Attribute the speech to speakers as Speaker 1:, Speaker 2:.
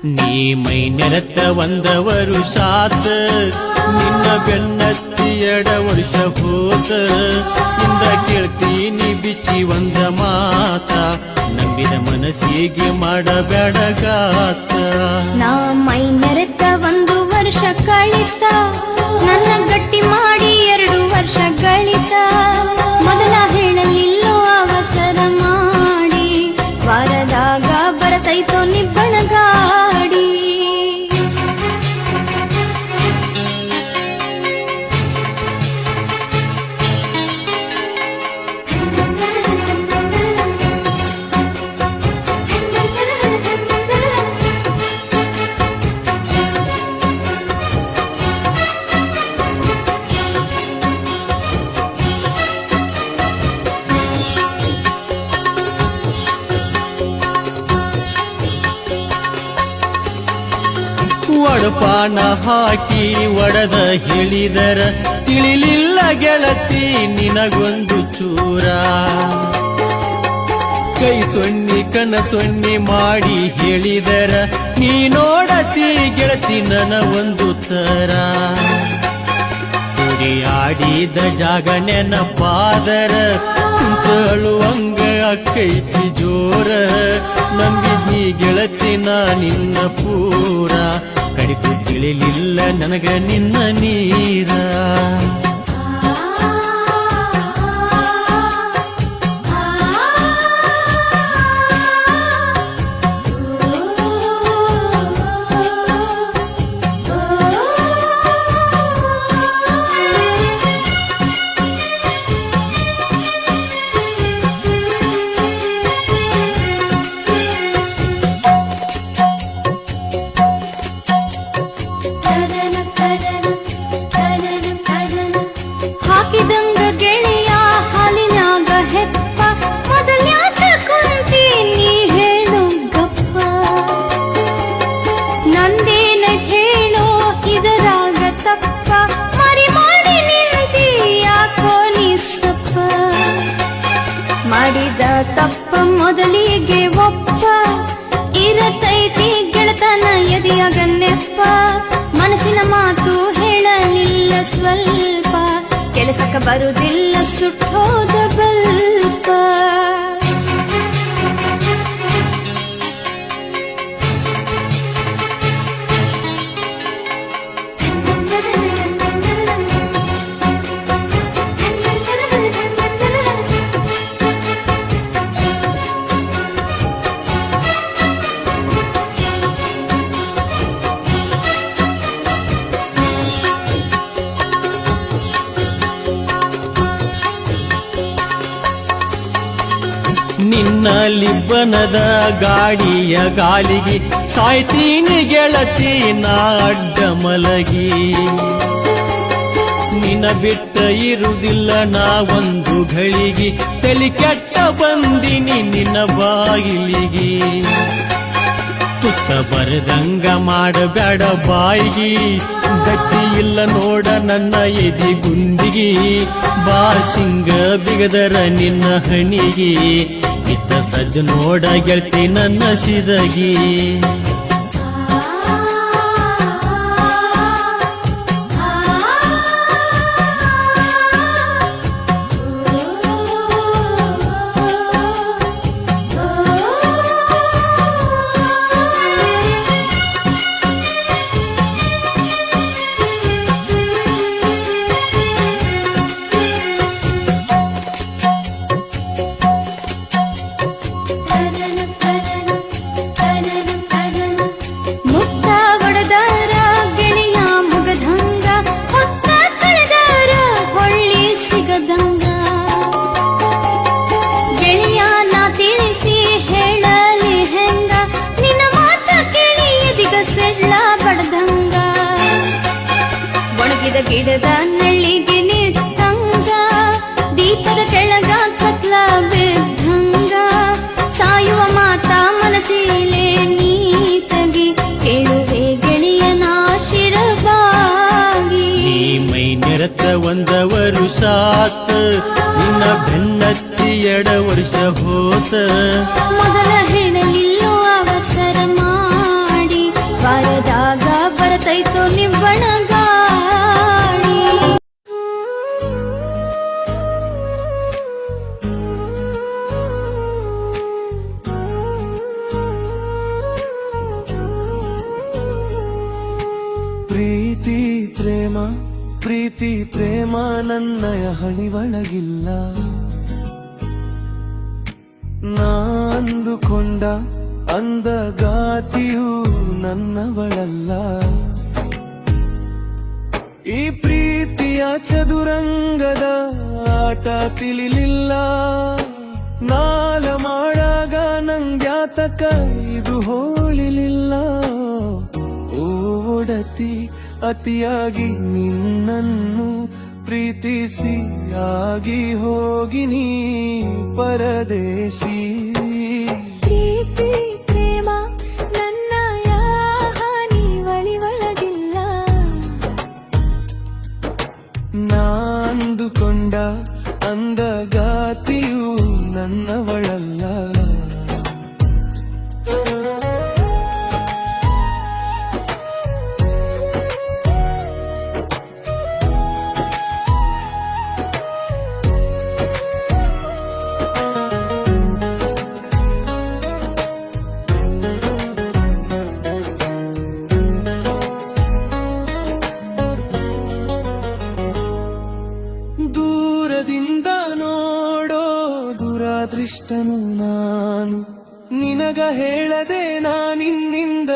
Speaker 1: ನೀ ಮೈ ನೆರತ್ತ ಒಂದ ವರುಷಾತ ನಿನ್ನ ಬೆನ್ನತ್ತಿ ಎಡ ವರ್ಷ ಹೋತ ಇಂದ ಕೇಳ್ತೀನಿ ಬಿಚ್ಚಿ ಒಂದ ಮಾತ ನಂಬಿದ ಮನಸ್ಸಿಗೆ ಮಾಡಬೇಡಗಾತ
Speaker 2: ನಾ ಮೈ ನೆರೆತ 1 ವರ್ಷ ಕಳಿತ ನನ್ನ ಗಟ್ಟಿ ಮಾಡಿ 2 ವರ್ಷ ಗಳಿತ ಮೊದಲ ಹೇಳಲಿಲ್ಲೋ ಅವಸರ ಮಾಡಿ ವಾರದಾಗ ಬರತೈತೋ ನಿಬ್ಬಣ ಗಾಡಿ
Speaker 1: ಒಡಪಾನ ಹಾಕಿ ಒಡದ ಹೇಳಿದರ ತಿಳಿಲಿಲ್ಲ ಗೆಳತಿ ನಿನಗೊಂದು ಚೂರ ಕೈ ಸೊನ್ನಿ ಕನ ಸೊನ್ನಿ ಮಾಡಿ ಹೇಳಿದರ ನೀ ನೋಡತಿ ಗೆಳತಿ ನನ್ನ ಒಂದು ತರ ಕುಡಿ ಆಡಿದ ಜಾಗ ನೆನಪಾದರ ಕುಂತಳುವಂಗ ಅಕ್ಕೈತಿ ಜೋರ ನಂಬಿದ್ನಿ ಗೆಳತಿ ನಾ ನಿನ್ನ ಪೂರ ಕಡಿದು ತಿಳಿಲಿಲ್ಲ ನನಗ ನಿನ್ನ ನೀರ
Speaker 2: ಹಾಕಿದಂಗ ಗೆಳೆಯ ಹಾಲಿನಾಗ ಹೆಪ್ಪ ಮೊದಲ್ಯಾಕ ಕುಂತಿ ನೀ ಹೇಳು ಗಪ್ಪ ನಂದೇನ ಹೇಳೋ ಇದರಾಗ ತಪ್ಪ ಮರಿ ಮಾಡಿ ನಿಂತಿ ಯಾಕೋ ನೀ ಸಪ್ಪ ಮಾಡಿದ ತಪ್ಪ ಮೊದಲಿಗೆ ಒಪ್ಪ ಇರತೈತಿ ಗೆಳತನ ಎದೆಯಾಗ ನೆಪ್ಪ ಮನಸ್ಸಿನ ಮಾತು ಹೇಳಲಿಲ್ಲ ಸ್ವಲ್ಪ ಕೆಲಸಕ್ಕೆ ಬರುವುದಿಲ್ಲ ಸುಟ್ಟೋದ ಬಲ್ಪ
Speaker 1: ನಿನ್ನ ಲಿಬ್ಬನದ ಗಾಡಿಯ ಗಾಲಿಗೆ ಸಾಯ್ತೀನಿ ಗೆಳತಿ ನಾ ಅಡ್ಡ ಮಲಗಿ ನಿನ್ನ ಬಿಟ್ಟ ಇರುವುದಿಲ್ಲ ನಾ ಒಂದು ಘಳಿಗೆ ತಲೆ ಕೆಟ್ಟ ಬಂದಿನಿ ನಿನ್ನ ಬಾಗಿಲಿಗೆ ತುತ್ತ ಬರದಂಗ ಮಾಡಬೇಡ ಬಾಯಿಗೆ ಗಟ್ಟಿ ಇಲ್ಲ ನೋಡ ನನ್ನ ಎದಿ ಗುಂಡಿಗೆ ಬಾಸಿಂಗ ಬಿಗದರ ನಿನ್ನ ಹಣಿಗೆ ಇತ್ತ ಸಜ್ಜ ನೋಡ ಗೆಳತಿ ನನ್ನ ಸಿದಗಿ ಗಿಡದ ನಳ್ಳಿಗೆ ನಿತ್ತಂಗ ದೀಪದ ಕೆಳಗ ಕತ್ಲ ಬಿದ್ದಂಗ ಸಾಯುವ ಮಾತ ಮನಸ್ಸಿಲೆ ನೀತಗಿ ಕೇಳುವೆ ಗೆಳೆಯನ ಶಿರವಾಗಿ ನೀ ಮೈ ನೆರತ ಒಂದ ವರುಷಾತ ನಿನ್ನ ಬೆನ್ನತ್ತಿ ಎಡ ವರ್ಷ ಹೋತ
Speaker 2: ಮೊದಲ ಹೇಳಲಿಲ್ಲೋ ಅವಸರ ಮಾಡಿ
Speaker 3: ಪ್ರೀತಿ ಪ್ರೇಮ ಪ್ರೀತಿ ಪ್ರೇಮ ನನ್ನಯ ಹಣಿವಳಗಿಲ್ಲ. ನಾಂದುಕೊಂಡ ಅಂದಗಾತಿಯು ನನ್ನವಳಲ್ಲ. ಈ ಪ್ರೀತಿಯ ಚದುರಂಗದ ಆಟ ತಿಳಿಲಿಲ್ಲ. ನಾಲ ಮಾಡಾಗ ನಂಗ್ಯಾತಕ ಇದು ಹೋಳಿಲಿಲ್ಲ. ಓಡತಿ ಅತಿಯಾಗಿ ನಿನ್ನನ್ನು ಪ್ರೀತಿಸಿ ಆಗಿ ಹೋಗಿನಿ ಪರದೇಶಿ.
Speaker 2: ಪ್ರೀತಿ ಪ್ರೇಮ ನನ್ನ ಹಾನಿ ಒಳಗಿಲ್ಲ.
Speaker 3: ನಾಂದುಕೊಂಡ ಅಂದಗಾತಿಯು ನನ್ನವಳಲ್ಲ. ದೂರದಿಂದ ನೋಡೋ ದುರಾದೃಷ್ಟನು ನಾನು, ನಿನಗ ಹೇಳದೆ ನಾನಿನ್ನಿಂದ